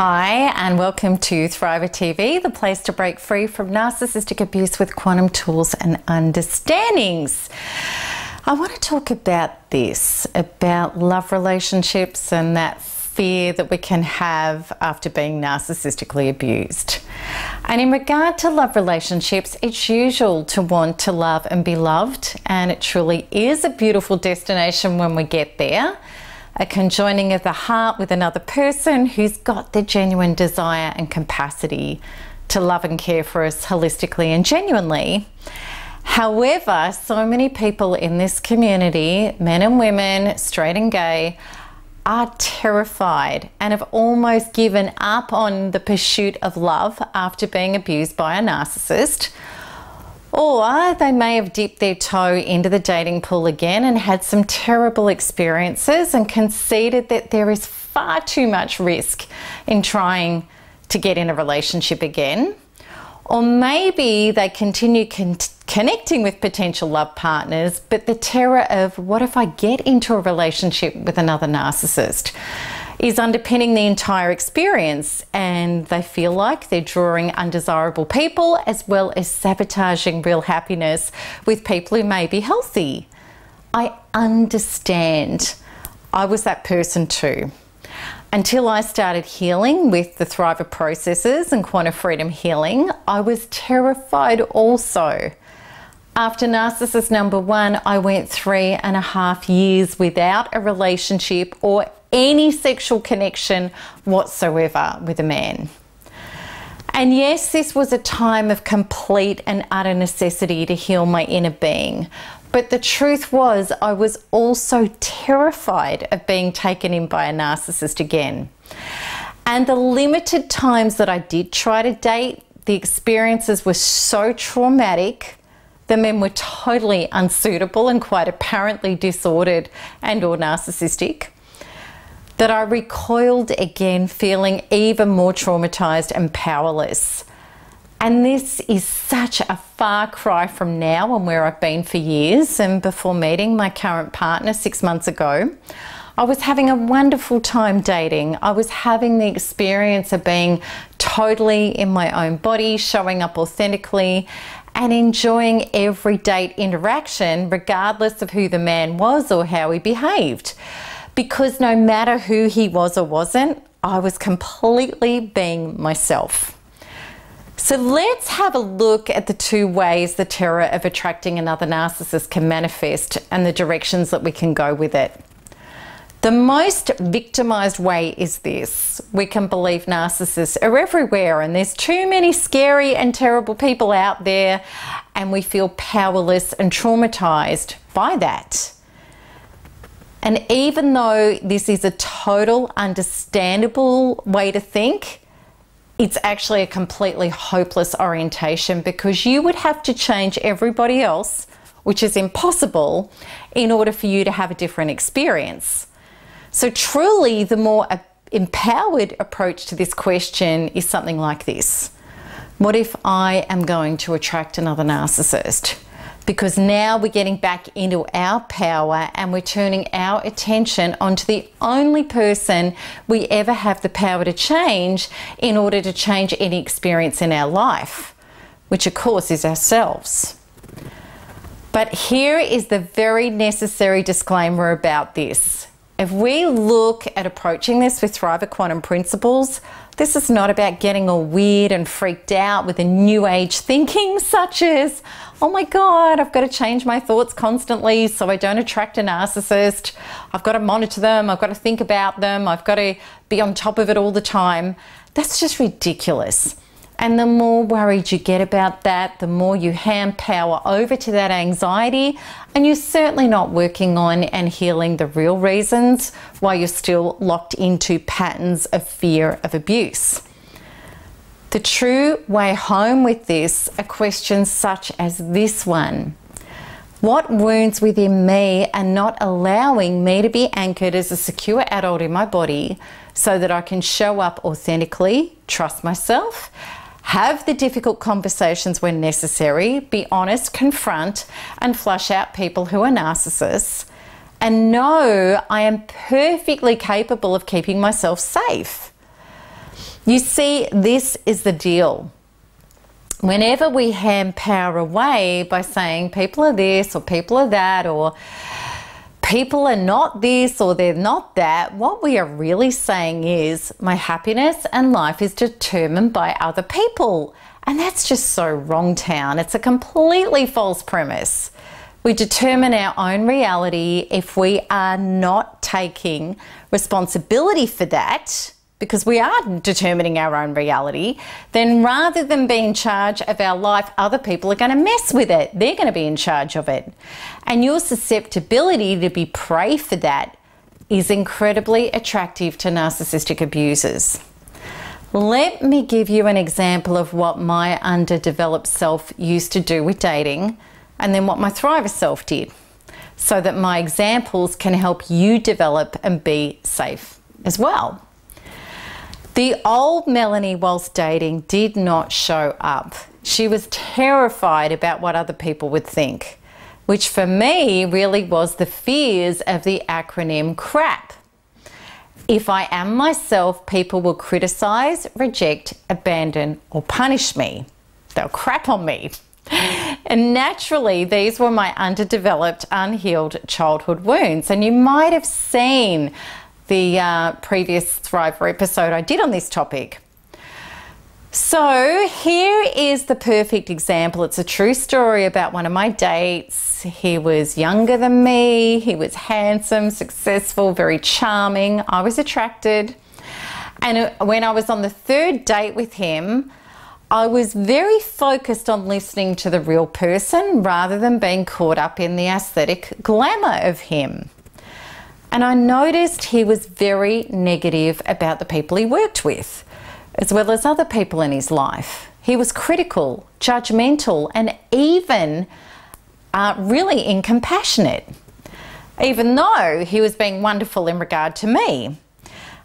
Hi and welcome to Thriver TV, the place to break free from narcissistic abuse with quantum tools and understandings. I want to talk about this, about love relationships and that fear that we can have after being narcissistically abused. And in regard to love relationships, it's usual to want to love and be loved, and it truly is a beautiful destination when we get there. A conjoining of the heart with another person who's got the genuine desire and capacity to love and care for us holistically and genuinely. However, so many people in this community, men and women, straight and gay, are terrified and have almost given up on the pursuit of love after being abused by a narcissist. Or they may have dipped their toe into the dating pool again and had some terrible experiences and conceded that there is far too much risk in trying to get in a relationship again. Or maybe they continue connecting with potential love partners, but the terror of what if I get into a relationship with another narcissist is underpinning the entire experience, and they feel like they're drawing undesirable people as well as sabotaging real happiness with people who may be healthy. I understand. I was that person too. Until I started healing with the Thriver processes and quantum freedom healing, I was terrified also. After narcissist number 1, I went 3.5 years without a relationship or any sexual connection whatsoever with a man. And yes, this was a time of complete and utter necessity to heal my inner being. But the truth was, I was also terrified of being taken in by a narcissist again. And the limited times that I did try to date, the experiences were so traumatic. The men were totally unsuitable and quite apparently disordered and or narcissistic, that I recoiled again, feeling even more traumatized and powerless. And this is such a far cry from now and where I've been for years. And before meeting my current partner 6 months ago, I was having a wonderful time dating. I was having the experience of being totally in my own body, showing up authentically, and enjoying every date interaction, regardless of who the man was or how he behaved. Because no matter who he was or wasn't, I was completely being myself. So let's have a look at the 2 ways the terror of attracting another narcissist can manifest and the directions that we can go with it. The most victimized way is this. We can believe narcissists are everywhere and there's too many scary and terrible people out there, and we feel powerless and traumatized by that. And even though this is a total understandable way to think, it's actually a completely hopeless orientation, because you would have to change everybody else, which is impossible, in order for you to have a different experience. So truly, the more empowered approach to this question is something like this. What if I am going to attract another narcissist? Because now we're getting back into our power and we're turning our attention onto the only person we ever have the power to change in order to change any experience in our life, which of course is ourselves. But here is the very necessary disclaimer about this. If we look at approaching this with Thriver Quantum Principles, this is not about getting all weird and freaked out with a new age thinking such as, oh my God, I've got to change my thoughts constantly so I don't attract a narcissist. I've got to monitor them. I've got to think about them. I've got to be on top of it all the time. That's just ridiculous. And the more worried you get about that, the more you hand power over to that anxiety, and you're certainly not working on and healing the real reasons why you're still locked into patterns of fear of abuse. The true way home with this are questions such as this one. What wounds within me are not allowing me to be anchored as a secure adult in my body so that I can show up authentically, trust myself, have the difficult conversations when necessary, be honest, confront, and flush out people who are narcissists, and know I am perfectly capable of keeping myself safe. You see, this is the deal. Whenever we hand power away by saying people are this or people are that, or people are not this or they're not that, what we are really saying is my happiness and life is determined by other people. And that's just so wrong town. It's a completely false premise. We determine our own reality. If we are not taking responsibility for that, because we are determining our own reality, then rather than be in charge of our life, other people are going to mess with it. They're going to be in charge of it. And your susceptibility to be prey for that is incredibly attractive to narcissistic abusers. Let me give you an example of what my underdeveloped self used to do with dating, and then what my thriver self did, so that my examples can help you develop and be safe as well. The old Melanie, whilst dating, did not show up. She was terrified about what other people would think, which for me really was the fears of the acronym CRAP. If I am myself, people will criticize, reject, abandon, or punish me. They'll crap on me. And naturally, these were my underdeveloped, unhealed childhood wounds. And you might have seen the previous Thriver episode I did on this topic. So here is the perfect example. It's a true story about one of my dates. He was younger than me. He was handsome, successful, very charming. I was attracted. And when I was on the third date with him, I was very focused on listening to the real person rather than being caught up in the aesthetic glamour of him. And I noticed he was very negative about the people he worked with, as well as other people in his life. He was critical, judgmental, and even really incompassionate, even though he was being wonderful in regard to me.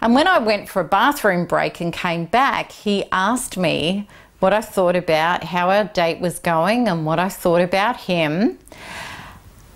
And when I went for a bathroom break and came back, he asked me what I thought about how our date was going and what I thought about him.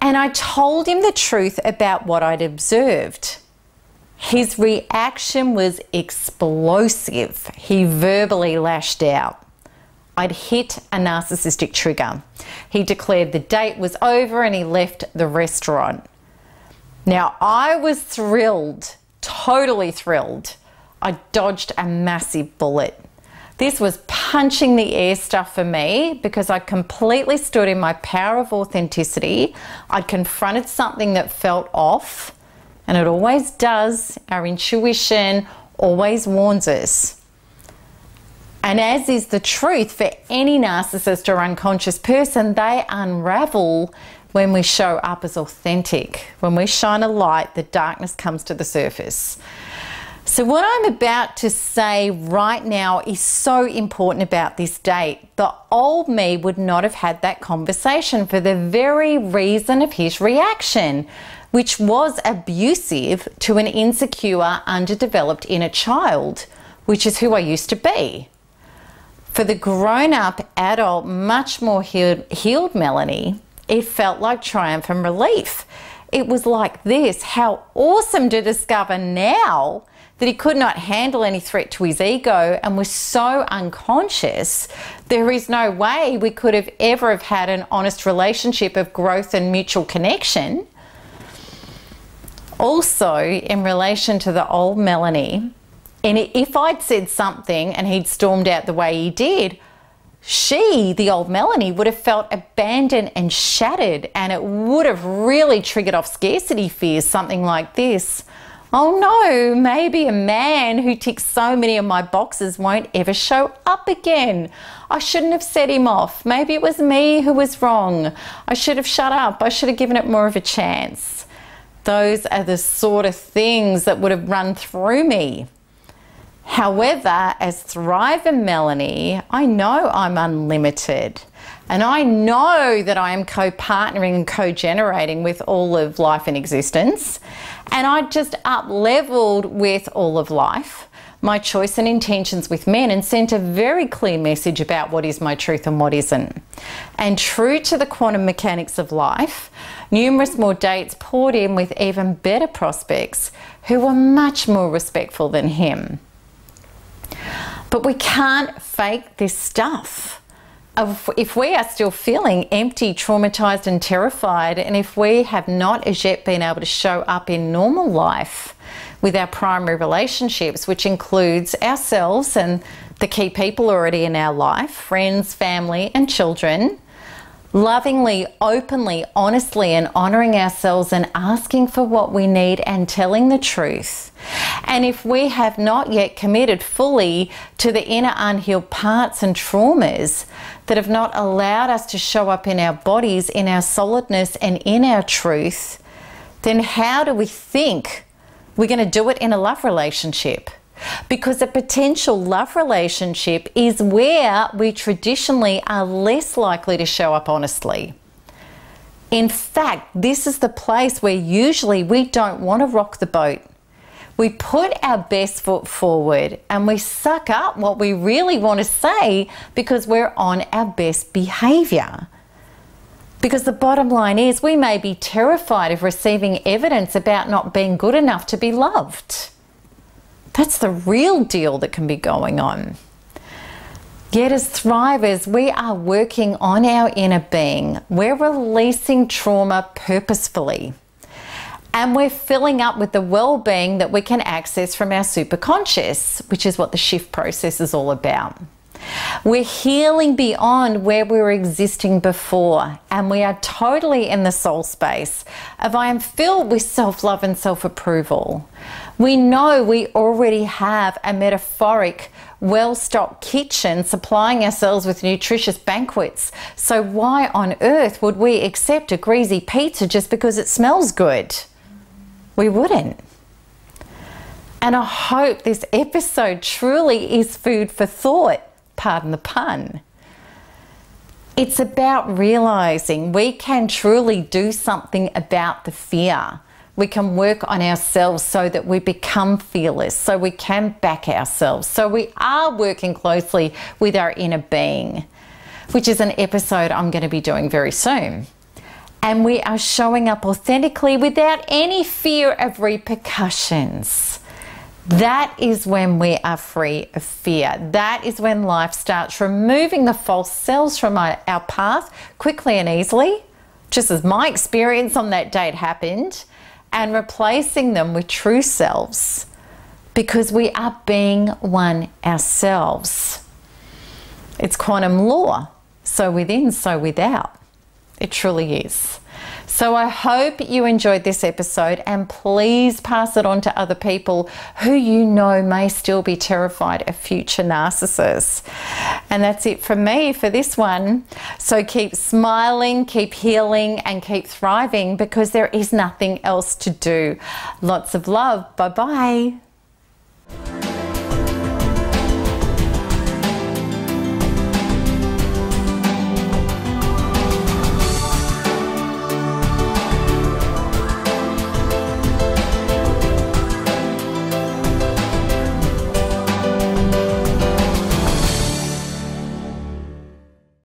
And I told him the truth about what I'd observed. His reaction was explosive. He verbally lashed out. I'd hit a narcissistic trigger. He declared the date was over and he left the restaurant. Now, I was thrilled, totally thrilled. I dodged a massive bullet. This was punching the air stuff for me because I completely stood in my power of authenticity. I'd confronted something that felt off, and it always does. Our intuition always warns us. And as is the truth for any narcissist or unconscious person, they unravel when we show up as authentic. When we shine a light, the darkness comes to the surface. So what I'm about to say right now is so important about this date. The old me would not have had that conversation for the very reason of his reaction, which was abusive to an insecure, underdeveloped inner child, which is who I used to be. For the grown-up, adult, much more healed Melanie, it felt like triumph and relief. It was like this: how awesome to discover now that he could not handle any threat to his ego and was so unconscious, there is no way we could have ever have had an honest relationship of growth and mutual connection. Also, in relation to the old Melanie, and if I'd said something and he'd stormed out the way he did, she, the old Melanie, would have felt abandoned and shattered, and it would have really triggered off scarcity fears, something like this. Oh no, maybe a man who ticks so many of my boxes won't ever show up again. I shouldn't have set him off. Maybe it was me who was wrong. I should have shut up. I should have given it more of a chance. Those are the sort of things that would have run through me. However, as Thriver Melanie, I know I'm unlimited. And I know that I am co-partnering and co-generating with all of life in existence. And I just up-leveled with all of life, my choice and intentions with men, and sent a very clear message about what is my truth and what isn't. And true to the quantum mechanics of life, numerous more dates poured in with even better prospects who were much more respectful than him. But we can't fake this stuff. If we are still feeling empty, traumatized and terrified, and if we have not as yet been able to show up in normal life with our primary relationships, which includes ourselves and the key people already in our life, friends, family and children, lovingly, openly, honestly and honouring ourselves and asking for what we need and telling the truth. And if we have not yet committed fully to the inner unhealed parts and traumas that have not allowed us to show up in our bodies, in our solidness and in our truth, then how do we think we're going to do it in a love relationship? Because a potential love relationship is where we traditionally are less likely to show up honestly. In fact, this is the place where usually we don't want to rock the boat. We put our best foot forward and we suck up what we really want to say because we're on our best behavior. Because the bottom line is we may be terrified of receiving evidence about not being good enough to be loved. That's the real deal that can be going on. Yet as thrivers, we are working on our inner being. We're releasing trauma purposefully. And we're filling up with the well-being that we can access from our superconscious, which is what the shift process is all about. We're healing beyond where we were existing before, and we are totally in the soul space of I am filled with self-love and self-approval. We know we already have a metaphoric, well-stocked kitchen supplying ourselves with nutritious banquets. So why on earth would we accept a greasy pizza just because it smells good? We wouldn't. And I hope this episode truly is food for thought. Pardon the pun. It's about realizing we can truly do something about the fear. We can work on ourselves so that we become fearless, so we can back ourselves, so we are working closely with our inner being, which is an episode I'm going to be doing very soon. And we are showing up authentically without any fear of repercussions. That is when we are free of fear. That is when life starts removing the false selves from our path quickly and easily, just as my experience on that date happened, and replacing them with true selves, because we are being one ourselves. It's quantum law, so within, so without. It truly is. So I hope you enjoyed this episode, and please pass it on to other people who you know may still be terrified of future narcissists. And that's it from me for this one. So keep smiling, keep healing and keep thriving, because there is nothing else to do. Lots of love. Bye-bye.